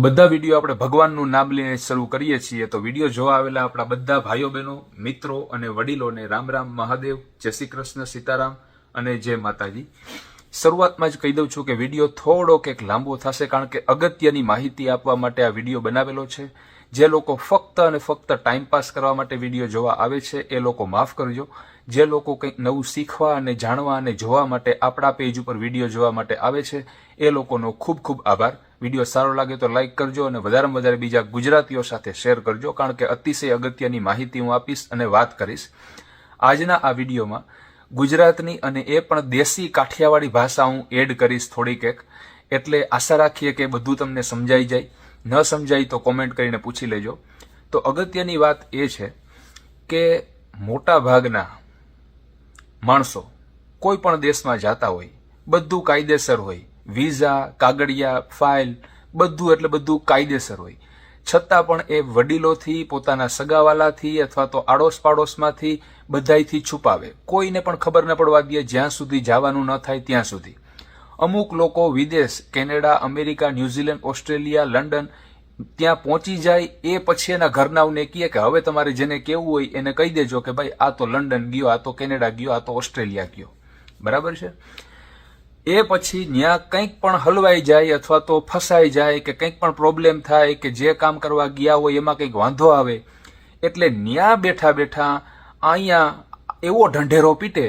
બધા વિડીયો આપણે ભગવાનનું નામ લઈને શરૂ કરીએ છીએ, તો વિડીયો જોવા આવેલા આપણા બધા ભાઈઓ બહેનો, મિત્રો અને વડીલોને રામ રામ, મહાદેવ, જય શ્રી કૃષ્ણ, સીતારામ અને જય માતાજી. શરૂઆતમાં જ કહી દઉં છું કે વિડીયો થોડો કંઈક લાંબો થશે, કારણ કે અગત્યની માહિતી આપવા માટે આ વિડીયો બનાવેલો છે. જે લોકો ફક્ત અને ફક્ત ટાઈમપાસ કરવા માટે વિડીયો જોવા આવે છે એ લોકો માફ કરજો. જે લોકો કંઈક નવું શીખવા અને જાણવા અને જોવા માટે આપણા પેજ ઉપર વિડીયો જોવા માટે આવે છે એ લોકોનો ખૂબ ખૂબ આભાર. વિડીયો સારો લાગે તો લાઈક કરજો અને વધારેમાં વધારે બીજા ગુજરાતીઓ સાથે શેર કરજો, કારણ કે અતિશય અગત્યની માહિતી હું આપીશ અને વાત કરીશ. આજના આ વિડીયોમાં ગુજરાતની અને એ પણ દેશી કાઠિયાવાડી ભાષા હું એડ કરીશ થોડીક એક, એટલે આશા રાખીએ કે બધું તમને સમજાઈ જાય. ન સમજાય તો કોમેન્ટ કરીને પૂછી લેજો. તો અગત્યની વાત એ છે કે મોટા ભાગના માણસો કોઈ પણ દેશમાં જતા હોય, બધું કાયદેસર હોય, વિઝા, કાગળિયા, ફાઇલ, બધું એટલે બધું કાયદેસર હોય, છતાં પણ એ વડીલોથી, પોતાના સગાવાલાથી અથવા તો આડોશ પાડોશમાંથી બધાયથી છુપાવે. કોઈને પણ ખબર ન પડવા દે જ્યાં સુધી જવાનું ન થાય ત્યાં સુધી. અમુક લોકો વિદેશ, Canada, America, New Zealand, Australia, London ત્યાં પહોંચી જાય એ પછી એના ઘરનાઓને કહે કે હવે તમારે જેને કહેવું હોય એને કહી દેજો કે ભાઈ આ તો લંડન ગયો, આ તો કેનેડા ગયો, આ તો ઓસ્ટ્રેલિયા ગયો. બરાબર છે? એ પછી ત્યાં કંઈક પણ હલવાઈ જાય અથવા તો ફસાઈ જાય કે કંઈક પણ પ્રોબ્લેમ થાય કે જે કામ કરવા ગયા હોય એમાં કંઈક વાંધો આવે, એટલે ત્યાં બેઠા બેઠા અહીંયા એવો ઢંઢેરો પીટે,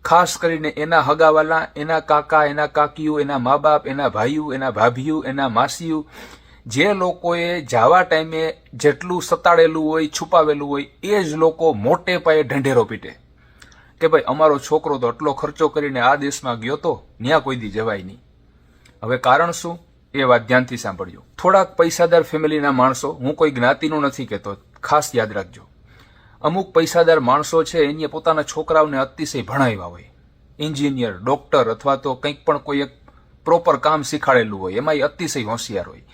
ખાસ કરીને એના હગાવાલા, એના કાકા, એના કાકીઓ, એના મા બાપ, એના ભાઈઓ, એના ભાભીઓ, એના માસીઓ, જે લોકોએ જવા ટાઈમે જેટલું સતાડેલું હોય, છુપાવેલું હોય, એ જ લોકો મોટે પાયે ઢંઢેરો પીટે કે ભાઈ અમારો છોકરો તો આટલો ખર્ચો કરીને આ દેશમાં ગયો તો, ત્યાં કોઈ દી જવાય નહીં. હવે કારણ શું એ વાત ધ્યાનથી સાંભળજો. થોડાક પૈસાદાર ફેમિલીના માણસો, હું કોઈ જ્ઞાતિનું નથી કહેતો, ખાસ યાદ રાખજો, અમુક પૈસાદાર માણસો છે એને પોતાના છોકરાઓને અતિશય ભણાવ્યા હોય, એન્જિનિયર, ડોક્ટર અથવા તો કંઈક પણ કોઈ એક પ્રોપર કામ શીખાડેલું હોય, એમાં એ અતિશય હોશિયાર હોય.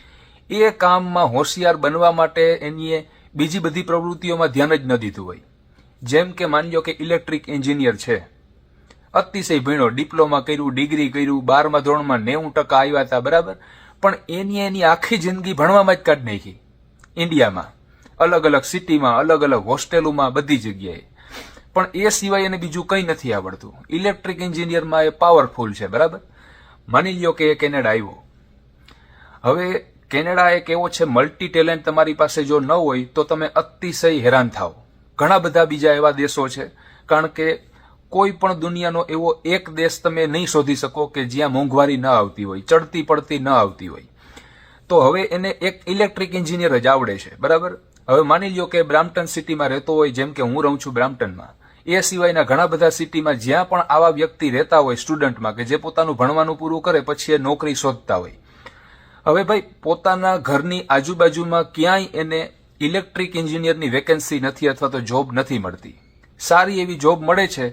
એ કામમાં હોશિયાર બનવા માટે એની બીજી બધી પ્રવૃત્તિઓમાં ધ્યાન જ ન દીધું હોય. જેમ કે માની લો કે ઇલેક્ટ્રિક એન્જિનિયર છે, અતિશય ભણ્યો, ડિપ્લોમા કર્યું, ડિગ્રી કર્યું, 12મા ધોરણમાં 90% આવ્યા હતા, બરાબર, પણ એની આખી જિંદગી ભણવામાં જ કાઢી નાખી. ઇન્ડિયામાં અલગ અલગ સિટીમાં, અલગ અલગ હોસ્ટેલોમાં, બધી જગ્યાએ, પણ એ સિવાય એને બીજું કંઈ નથી આવડતું. ઇલેક્ટ્રિક એન્જિનિયરમાં એ પાવરફુલ છે, બરાબર. માની લ્યો કે એ કેનેડા આવ્યો. હવે કેનેડા એક એવો છે, મલ્ટી ટેલેન્ટ તમારી પાસે જો ન હોય તો તમે અતિશય હેરાન થાવ. ઘણા બધા બીજા એવા દેશો છે, કારણ કે કોઈ પણ દુનિયાનો એવો એક દેશ તમે નહીં શોધી શકો કે જ્યાં મોંઘવારી ન આવતી હોય, ચડતી પડતી ન આવતી હોય. તો હવે એને એક ઇલેક્ટ્રિક એન્જિનિયર જ આવડે છે, બરાબર. હવે માની લ્યો કે બ્રામ્પટન સિટીમાં રહેતો હોય, જેમ કે હું રહું છું બ્રામ્પટનમાં, એ સિવાયના ઘણા બધા સિટીમાં જ્યાં પણ આવા વ્યક્તિ રહેતા હોય સ્ટુડન્ટમાં, કે જે પોતાનું ભણવાનું પૂરું કરે પછી એ નોકરી શોધતા હોય. હવે ભાઈ પોતાના ઘરની આજુબાજુમાં ક્યાંય એને ઇલેક્ટ્રિક એન્જિનિયરની વેકેન્સી નથી અથવા તો જોબ નથી મળતી. સારી એવી જોબ મળે છે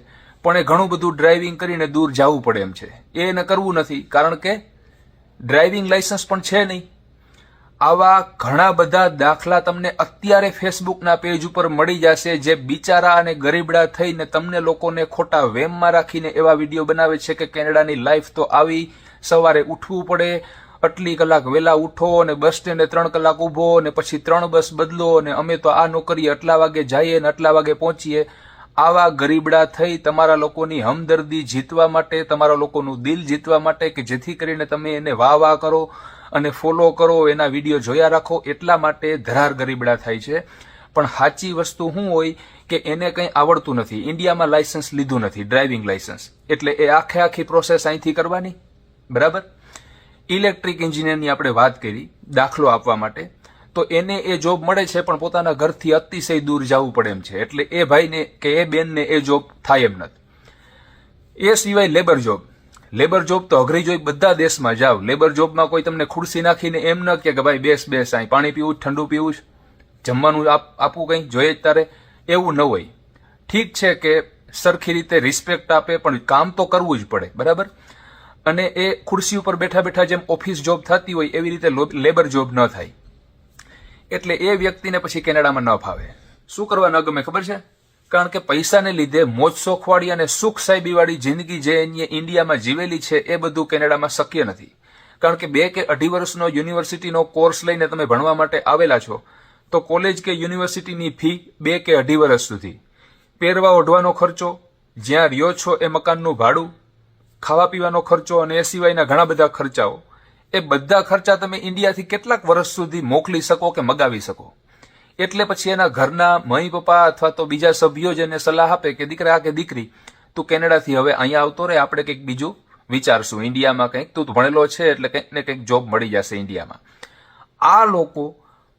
પણ એ ઘણું બધું ડ્રાઇવિંગ કરીને દૂર જવું પડે એમ છે. એ એને કરવું નથી, કારણ કે ડ્રાઇવિંગ લાયસન્સ પણ છે નહીં. આવા ઘણા બધા દાખલા તમને અત્યારે ફેસબુકના પેજ ઉપર મળી જશે, જે બિચારા અને ગરીબડા થઈને તમને લોકોને ખોટા વેમમાં રાખીને એવા વિડીયો બનાવે છે કે કેનેડાની લાઈફ તો આવી, સવારે ઉઠવું પડે, આટલી કલાક વહેલા ઉઠો અને બસ સ્ટેન્ડે 3 કલાક ઊભો અને પછી 3 બસ બદલો અને અમે તો આ નોકરીએ આટલા વાગે જઈએ અને આટલા વાગે પહોંચીએ. આવા ગરીબડા થઈ તમારા લોકોની હમદર્દી જીતવા માટે, તમારા લોકોનું દિલ જીતવા માટે, કે જેથી કરીને તમે એને વાહ કરો અને ફોલો કરો, એના વિડીયો જોયા રાખો, એટલા માટે ધરાર ગરીબડા થાય છે. પણ સાચી વસ્તુ શું હોય કે એને કંઈ આવડતું નથી, ઇન્ડિયામાં લાયસન્સ લીધું નથી, ડ્રાઇવિંગ લાયસન્સ, એટલે એ આખી પ્રોસેસ અહીંથી કરવાની, બરાબર. ઇલેક્ટ્રિક એન્જિનિયરની આપણે વાત કરી દાખલો આપવા માટે, તો એને એ જોબ મળે છે પણ પોતાના ઘરથી અતિશય દૂર જવું પડે એમ છે, એટલે એ ભાઈને કે એ બેનને એ જોબ થાય એમ નથી. એ સિવાય લેબર જોબ, લેબર જોબ તો અઘરી જોઈ, બધા દેશમાં જાઓ, લેબર જોબમાં કોઈ તમને ખુરશી નાખીને એમ ન કે ભાઈ બેસ અહીં પાણી પીવું, ઠંડુ પીવું, જમવાનું આપવું, કંઈ જોઈએ જ તારે, એવું ન હોય. ઠીક છે કે સરખી રીતે રિસ્પેક્ટ આપે, પણ કામ તો કરવું જ પડે, બરાબર. અને એ ખુરશી ઉપર બેઠા બેઠા જેમ ઓફિસ જોબ થતી હોય એવી રીતે લેબર જોબ ન થાય. એટલે એ વ્યક્તિને પછી કેનેડામાં ન ફાવે. શું કરવા ન ગમે ખબર છે? કારણ કે પૈસાને લીધે મોજ શોખવાળી અને સુખ સાહેબીવાળી જિંદગી જે એની ઇન્ડિયામાં જીવેલી છે એ બધું કેનેડામાં શક્ય નથી. કારણ કે 2 કે 2.5 વર્ષનો યુનિવર્સિટીનો કોર્સ લઈને તમે ભણવા માટે આવેલા છો, તો કોલેજ કે યુનિવર્સિટીની ફી 2 કે 2.5 વર્ષ સુધી, પહેરવા ઓઢવાનો ખર્ચો, જ્યાં રહ્યો છો એ મકાનનું ભાડું, ખાવા પીવાનો ખર્ચો અને એ સિવાયના ઘણા બધા ખર્ચાઓ, એ બધા ખર્ચા તમે ઇન્ડિયાથી કેટલાક વર્ષ સુધી મોકલી શકો કે મગાવી શકો. એટલે પછી એના ઘરના મમ્મી પપ્પા અથવા તો બીજા સભ્યો જેને સલાહ આપે કે દીકરા કે દીકરી તું કેનેડાથી હવે અહીંયા આવતો રહે, આપણે કંઈક બીજું વિચારશું, ઇન્ડિયામાં કંઈક તું ભણેલો છે એટલે કંઈક ને કંઈક જોબ મળી જશે ઇન્ડિયામાં. આ લોકો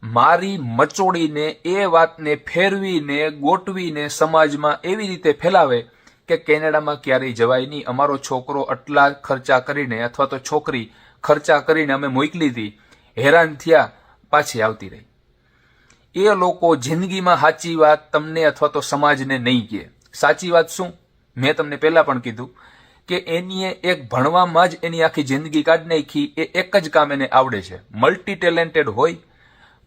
મારી મચોડીને એ વાતને ફેરવીને ગોઠવીને સમાજમાં એવી રીતે ફેલાવે કે કેનેડામાં ક્યારેય જવાય નહીં, અમારો છોકરો આટલા ખર્ચા કરીને અથવા તો છોકરી ખર્ચા કરીને અમે મોકલી હતી, હેરાન થયા, પાછી આવતી રહી. એ લોકો જિંદગીમાં સાચી વાત તમને અથવા તો સમાજને નહીં કહે. સાચી વાત શું? મેં તમને પહેલા પણ કીધું કે એની એક ભણવામાં જ એની આખી જિંદગી કાઢી નાખી. એ એક જ કામ એને આવડે છે. મલ્ટી ટેલેન્ટેડ હોય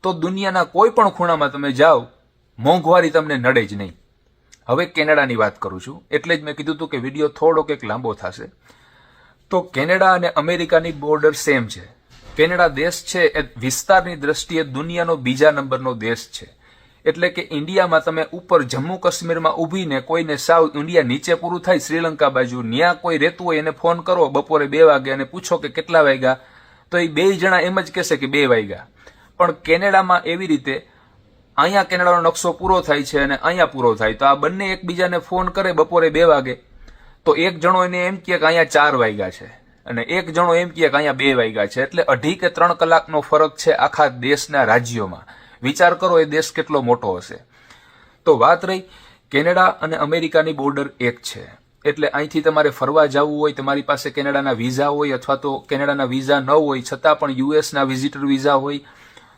તો દુનિયાના કોઈ પણ ખૂણામાં તમે જાઓ, મોંઘવારી તમને નડે જ નહીં. હવે કેનેડાની વાત કરું છું, એટલે જ મેં કીધું હતું કે વિડીયો થોડો કંઈક લાંબો થશે. તો કેનેડા અને અમેરિકાની બોર્ડર સેમ છે. કેનેડા દેશ છે એ વિસ્તારની દ્રષ્ટિએ દુનિયાનો બીજા નંબરનો દેશ છે. એટલે કે ઇન્ડિયામાં તમે ઉપર જમ્મુ કાશ્મીરમાં ઊભીને કોઈને સાવ ઇન્ડિયા નીચે પૂરું થાય શ્રીલંકા બાજુ, ન્યા કોઈ રહેતું હોય એને ફોન કરો બપોરે 2 વાગે અને પૂછો કે કેટલા વાગ્યા, તો એ 2 જણા એમ જ કહેશે કે 2 વાગ્યા. પણ કેનેડામાં એવી રીતે અહીંયા કેનેડાનો નકશો પૂરો થાય છે અને અહીંયા પૂરો થાય, તો આ બંને એકબીજાને ફોન કરે બપોરે 2 વાગે, તો એક જણો એને એમ કહે કે અહીંયા 4 વાગ્યા છે અને એક જણો એમ કહે કે અહીંયા 2 વાગ્યા છે. એટલે 2.5 કે 3 કલાકનો ફરક છે આખા દેશના રાજ્યોમાં. વિચાર કરો એ દેશ કેટલો મોટો હશે. તો વાત રહી કેનેડા અને અમેરિકાની બોર્ડર એક છે. એટલે અહીંથી તમારે ફરવા જવું હોય, તમારી પાસે કેનેડાના વિઝા હોય અથવા તો કેનેડાના વિઝા ન હોય છતાં પણ યુએસના વિઝિટર વિઝા હોય,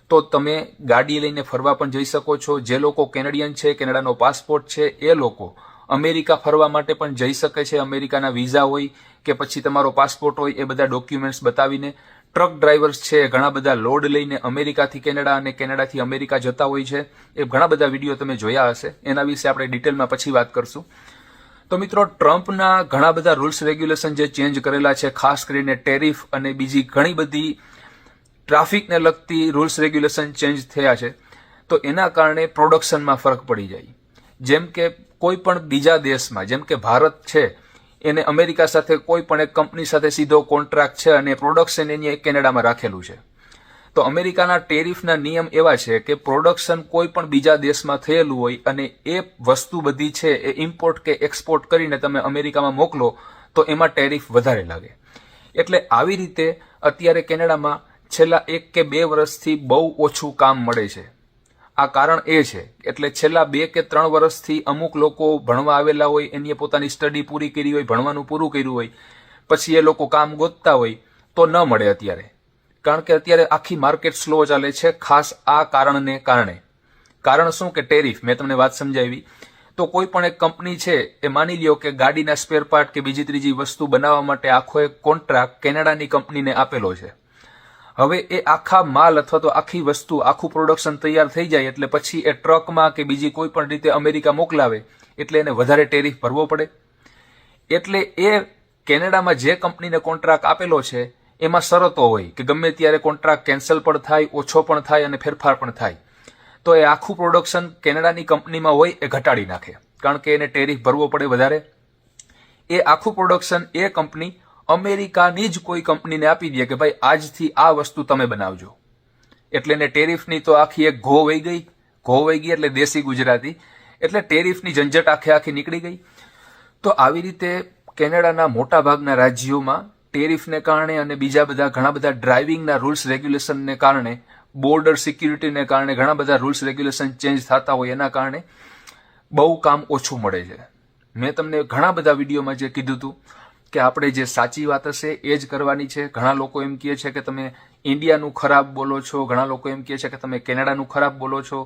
તો તમે ગાડી લઈને ફરવા પણ જઈ શકો છો. જે લોકો કેનેડિયન છે, કેનેડાનો પાસપોર્ટ છે, એ લોકો અમેરિકા ફરવા માટે પણ જઈ શકે છે. અમેરિકાના વિઝા હોય કે પછી તમારો પાસપોર્ટ હોય, એ બધા ડોક્યુમેન્ટ્સ બતાવીને. ટ્રક ડ્રાઈવર્સ છે, ઘણા બધા લોડ લઈને અમેરિકાથી કેનેડા અને કેનેડાથી અમેરિકા જતા હોય છે. એ ઘણા બધા વિડીયો તમે જોયા હશે, એના વિશે આપણે ડિટેલમાં પછી વાત કરશું. તો મિત્રો, ટ્રમ્પના ઘણા બધા રૂલ્સ રેગ્યુલેશન જે ચેન્જ કરેલા છે, ખાસ કરીને ટેરિફ અને બીજી ઘણી બધી ટ્રાફિકને લગતી રૂલ્સ રેગ્યુલેશન ચેન્જ થયા છે, તો એના કારણે પ્રોડક્શનમાં ફરક પડી જાય. જેમ કે કોઈ પણ બીજા દેશમાં, જેમ કે ભારત છે, એને અમેરિકા સાથે કોઈ પણ એક કંપની સાથે સીધો કોન્ટ્રાક્ટ છે અને પ્રોડક્શન એની કેનેડામાં રાખેલું છે. તો અમેરિકાના ટેરિફના નિયમ એવા છે કે પ્રોડક્શન કોઈ પણ બીજા દેશમાં થયેલું હોય અને એ વસ્તુ બધી છે એ ઇમ્પોર્ટ કે એક્સપોર્ટ કરીને તમે અમેરિકામાં મોકલો તો એમાં ટેરિફ વધારે લાગે. એટલે આવી રીતે અત્યારે કેનેડામાં છેલ્લા 1 કે 2 વર્ષથી બહુ ઓછું કામ મળે છે. આ કારણ એ છે. એટલે છેલ્લા 2 કે 3 વર્ષથી અમુક લોકો ભણવા આવેલા હોય, એની પોતાની સ્ટડી પૂરી કરી હોય, ભણવાનું પૂરું કર્યું હોય, પછી એ લોકો કામ ગોતતા હોય તો ન મળે અત્યારે. કારણ કે અત્યારે આખી માર્કેટ સ્લો ચાલે છે, ખાસ આ કારણને કારણે. કારણ શું? કે ટેરિફ. મેં તમને વાત સમજાવી. તો કોઈ પણ એક કંપની છે, એ માની લ્યો કે ગાડીના સ્પેર પાર્ટ કે બીજી ત્રીજી વસ્તુ બનાવવા માટે આખો એક કોન્ટ્રાક્ટ કેનેડાની કંપનીને આપેલો છે. હવે એ આખા માલ અથવા તો આખી વસ્તુ, આખું પ્રોડક્શન તૈયાર થઈ જાય એટલે પછી એ ટ્રકમાં કે બીજી કોઈ પણ રીતે અમેરિકા મોકલાવે એટલે એને વધારે ટેરિફ ભરવો પડે. એટલે એ કેનેડામાં જે કંપનીને કોન્ટ્રાક્ટ આપેલો છે એમાં શરતો હોય કે ગમે ત્યારે કોન્ટ્રાક્ટ કેન્સલ પણ થાય, ઓછો પણ થાય અને ફેરફાર પણ થાય. તો એ આખું પ્રોડક્શન કેનેડાની કંપનીમાં હોય એ ઘટાડી નાખે, કારણ કે એને ટેરિફ ભરવો પડે વધારે. એ આખું પ્રોડક્શન એ કંપની અમેરિકાની જ કોઈ કંપનીને આપી દે કે ભાઈ આજથી આ વસ્તુ તમે બનાવજો. એટલે એને ટેરિફની તો આખી એક ઘો વહી ગઈ એટલે દેશી ગુજરાતી, એટલે ટેરિફની ઝંઝટ આખી નીકળી ગઈ. તો આવી રીતે કેનેડાના મોટા ભાગના રાજ્યોમાં ટેરિફને કારણે અને બીજા બધા ઘણા બધા ડ્રાઇવિંગના રૂલ્સ રેગ્યુલેશનને કારણે, બોર્ડર સિક્યુરિટીને કારણે ઘણા બધા રૂલ્સ રેગ્યુલેશન ચેન્જ થતા હોય એના કારણે બહુ કામ ઓછું મળે છે. મેં તમને ઘણા બધા વિડીયોમાં જે કીધું હતું કે આપણે જે સાચી વાત હશે એ જ કરવાની છે. ઘણા લોકો એમ કહે છે કે તમે ઇન્ડિયાનું ખરાબ બોલો છો, ઘણા લોકો એમ કહે છે કે તમે કેનેડાનું ખરાબ બોલો છો.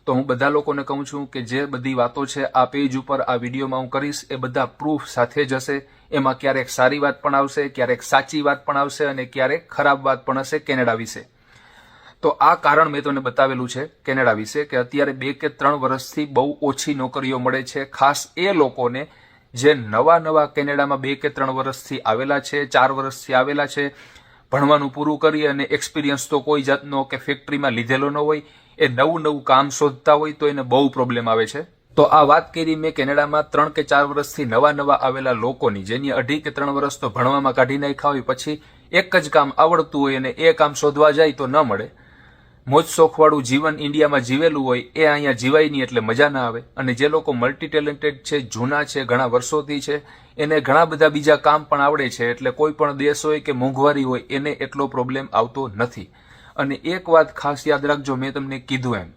તો હું બધા લોકોને કહું છું કે જે બધી વાતો છે આ પેજ ઉપર, આ વિડીયોમાં હું કરીશ, એ બધા પ્રૂફ સાથે જ હશે. એમાં ક્યારેક સારી વાત પણ આવશે, ક્યારેક સાચી વાત પણ આવશે અને ક્યારેક ખરાબ વાત પણ હશે કેનેડા વિશે. તો આ કારણ મેં તમને બતાવેલું છે કેનેડા વિશે કે અત્યારે 2 કે 3 વર્ષથી બહુ ઓછી નોકરીઓ મળે છે, ખાસ એ લોકોને જે નવા કેનેડામાં 2 કે 3 વર્ષથી આવેલા છે, 4 વર્ષથી આવેલા છે, ભણવાનું પૂરું કરી અને એક્સપિરિયન્સ તો કોઈ જાતનો કે ફેક્ટરીમાં લીધેલો ન હોય, એ નવું કામ શોધતા હોય તો એને બહુ પ્રોબ્લેમ આવે છે. તો આ વાત કરી મેં કેનેડામાં 3 કે 4 વર્ષથી નવા આવેલા લોકોની, જેની 2.5 કે 3 વર્ષ તો ભણવામાં કાઢી નાખ્યા હોય, પછી એક જ કામ આવડતું હોય અને એ કામ શોધવા જાય તો ન મળે. મોજ શોખવાળું જીવન ઇન્ડિયામાં જીવેલું હોય એ અહીંયા જીવાય નહીં, એટલે મજા ના આવે. અને જે લોકો મલ્ટી ટેલેન્ટેડ છે, જૂના છે, ઘણા વર્ષોથી છે, એને ઘણા બધા બીજા કામ પણ આવડે છે, એટલે કોઈ પણ દેશ હોય કે મોંઘવારી હોય એને એટલો પ્રોબ્લેમ આવતો નથી. અને એક વાત ખાસ યાદ રાખજો, મેં તમને કીધું એમ,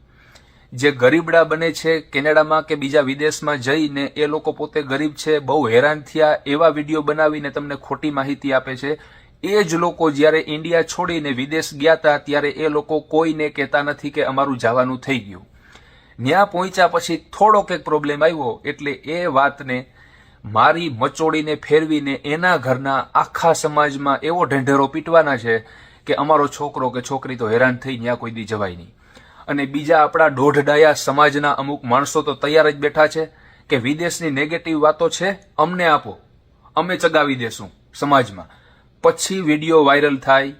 જે ગરીબડા બને છે કેનેડામાં કે બીજા વિદેશમાં જઈને, એ લોકો પોતે ગરીબ છે, બહુ હેરાન થયા, એવા વિડીયો બનાવીને તમને ખોટી માહિતી આપે છે. એ જ લોકો જ્યારે ઇન્ડિયા છોડીને વિદેશ ગયા હતા ત્યારે એ લોકો કોઈને કહેતા નથી કે અમારું જવાનું થઈ ગયું. ત્યાં પહોંચ્યા પછી થોડોક એક પ્રોબ્લેમ આવ્યો એટલે એ વાતને મારી મચોડીને ફેરવીને એના ઘરના આખા સમાજમાં એવો ઢંઢેરો પીટવાના છે કે અમારો છોકરો કે છોકરી તો હેરાન થઈ ત્યાં કોઈ દી જવાય નહીં. અને બીજા આપણા દોઢડાયા સમાજના અમુક માણસો તો તૈયાર જ બેઠા છે કે વિદેશની નેગેટિવ વાતો છે અમને આપો, અમે ચગાવી દેશું સમાજમાં. પછી વિડીયો વાયરલ થાય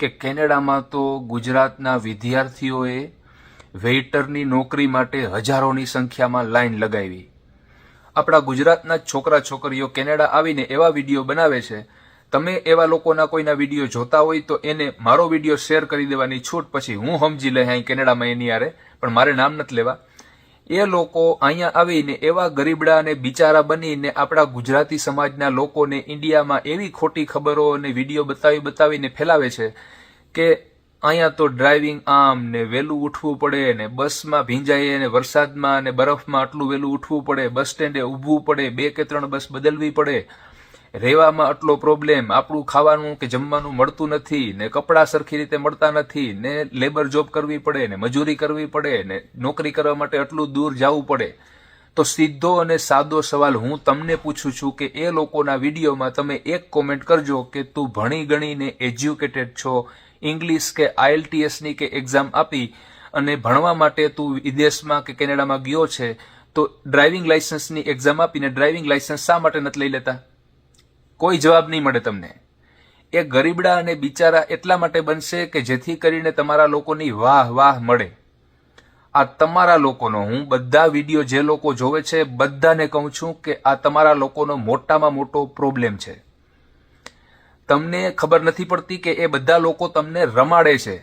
કે કેનેડામાં તો ગુજરાતના વિદ્યાર્થીઓએ વેઇટરની નોકરી માટે હજારોની સંખ્યામાં લાઈન લગાવી. આપણા ગુજરાતના છોકરા છોકરીઓ કેનેડા આવીને એવા વિડીયો બનાવે છે. તમે એવા લોકોના કોઈના વિડીયો જોતા હોય તો એને મારો વિડીયો શેર કરી દેવાની છૂટ, પછી હું સમજી લે અહીં કેનેડામાં એની આરે, પણ મારે નામ નથી લેવા. એ લોકો અહીંયા આવીને એવા ગરીબડા અને બિચારા બનીને આપણા ગુજરાતી સમાજના લોકોને ઇન્ડિયામાં એવી ખોટી ખબરો અને વિડીયો બતાવીને ફેલાવે છે કે અહીંયા તો ડ્રાઇવિંગ આમ ને વહેલું ઉઠવું પડે ને બસમાં ભીંજાઈએ ને વરસાદમાં અને બરફમાં આટલું વહેલું ઉઠવું પડે, બસ સ્ટેન્ડે ઊભવું પડે, 2 કે 3 બસ બદલવી પડે, રહેવામાં આટલો પ્રોબ્લેમ, આપણું ખાવાનું કે જમવાનું મળતું નથી ને કપડાં સરખી રીતે મળતા નથી ને લેબર જોબ કરવી પડે ને મજૂરી કરવી પડે ને નોકરી કરવા માટે આટલું દૂર જવું પડે. તો સીધો અને સાદો સવાલ હું તમને પૂછું છું કે એ લોકોના વિડીયોમાં તમે એક કોમેન્ટ કરજો કે તું ભણી ગણીને એજ્યુકેટેડ છો, ઇંગ્લિશ કે IELTS ની કે એક્ઝામ આપી અને ભણવા માટે તું વિદેશમાં કે કેનેડામાં ગયો છે, તો ડ્રાઇવિંગ લાયસન્સની એક્ઝામ આપીને ડ્રાઇવિંગ લાયસન્સ શા માટે નથી લઈ લેતા? કોઈ જવાબ નહીં મળે તમને. એ ગરીબડા અને બિચારા એટલા માટે બનશે કે જેથી કરીને તમારા લોકોની વાહ મળે. આ તમારા લોકોનો, હું બધા વિડીયો જે લોકો જોવે છે બધાને કહું છું કે આ તમારા લોકોનો મોટામાં મોટો પ્રોબ્લેમ છે. તમને ખબર નથી પડતી કે એ બધા લોકો તમને રમાડે છે.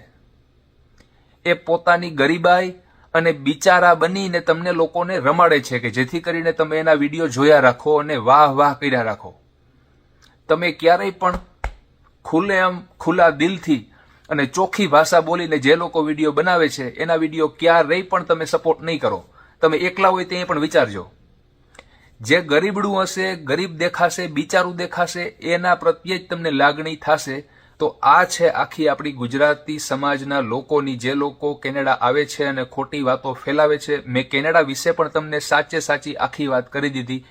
એ પોતાની ગરીબાઈ અને બિચારા બનીને તમને લોકોને રમાડે છે કે જેથી કરીને તમે એના વિડીયો જોયા રાખો અને વાહ કર્યા રાખો. તમે ક્યારેય પણ ખુલ્લેઆમ ખુલ્લા દિલથી અને ચોખ્ખી ભાષા બોલીને જે લોકો વિડીયો બનાવે છે એના વિડીયો ક્યારેય પણ તમે સપોર્ટ નહીં કરો. તમે એકલા હોય તે પણ વિચારજો. જે ગરીબડું હશે, ગરીબ દેખાશે, બિચારું દેખાશે, એના પ્રત્યે જ તમને લાગણી થશે. તો આ છે આખી આપણી ગુજરાતી સમાજના લોકોની, જે લોકો કેનેડા આવે છે અને ખોટી વાતો ફેલાવે છે. મેં કેનેડા વિશે પણ તમને સાચી આખી વાત કરી દીધી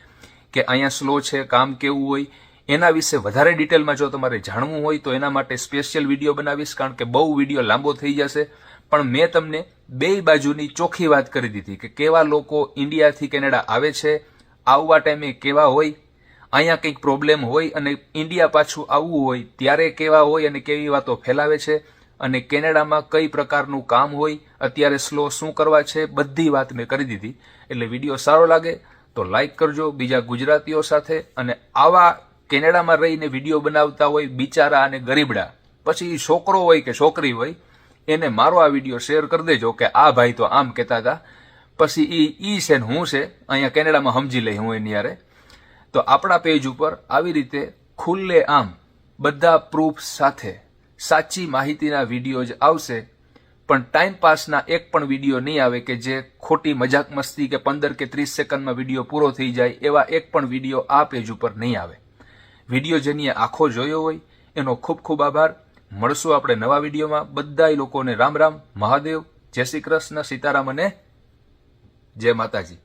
કે અહીંયા સ્લો છે, કામ કેવું હોય. એના વિશે વધારે ડિટેલમાં જો તમારે જાણવું હોય તો એના માટે સ્પેશિયલ વિડીયો બનાવીશ, કારણ કે બહુ વિડીયો લાંબો થઈ જશે. પણ મેં તમને બે બાજુની ચોખ્ખી વાત કરી દીધી કે કેવા લોકો ઇન્ડિયાથી કેનેડા આવે છે, આવવા ટાઈમે કેવા હોય, અહીંયા કંઈક પ્રોબ્લેમ હોય અને ઇન્ડિયા પાછું આવવું હોય ત્યારે કેવા હોય અને કેવી વાતો ફેલાવે છે, અને કેનેડામાં કઈ પ્રકારનું કામ હોય, અત્યારે સ્લો શું કરવા છે, બધી વાત મેં કરી દીધી. એટલે વિડીયો સારો લાગે તો લાઈક કરજો બીજા ગુજરાતીઓ સાથે. અને આવા કેનેડામાં રહીને વિડીયો બનાવતા હોય બિચારા અને ગરીબડા, પછી છોકરો હોય કે છોકરી હોય, એને મારો આ વિડીયો શેર કરી દેજો કે આ ભાઈ તો આમ કહેતા હતા, પછી ઈ છે ને હું છે અહીંયા કેનેડામાં સમજી લઈ હું એની યારે. તો આપણા પેજ ઉપર આવી રીતે ખુલ્લે આમ બધા પ્રૂફ સાથે સાચી માહિતીના વિડીયો જ આવશે. પણ ટાઈમ પાસના એક પણ વિડીયો નહીં આવે કે જે ખોટી મજાક મસ્તી કે 15 કે 30 સેકન્ડમાં વિડીયો પૂરો થઈ જાય, એવા એક પણ વિડીયો આ પેજ ઉપર નહીં આવે. વિડીયો જેની આખો જોયો હોય એનો ખૂબ આભાર. મળશું આપણે નવા વિડીયોમાં. બધાય લોકોને રામ રામ, મહાદેવ, જય શ્રી કૃષ્ણ, સીતારામ અને જય માતાજી.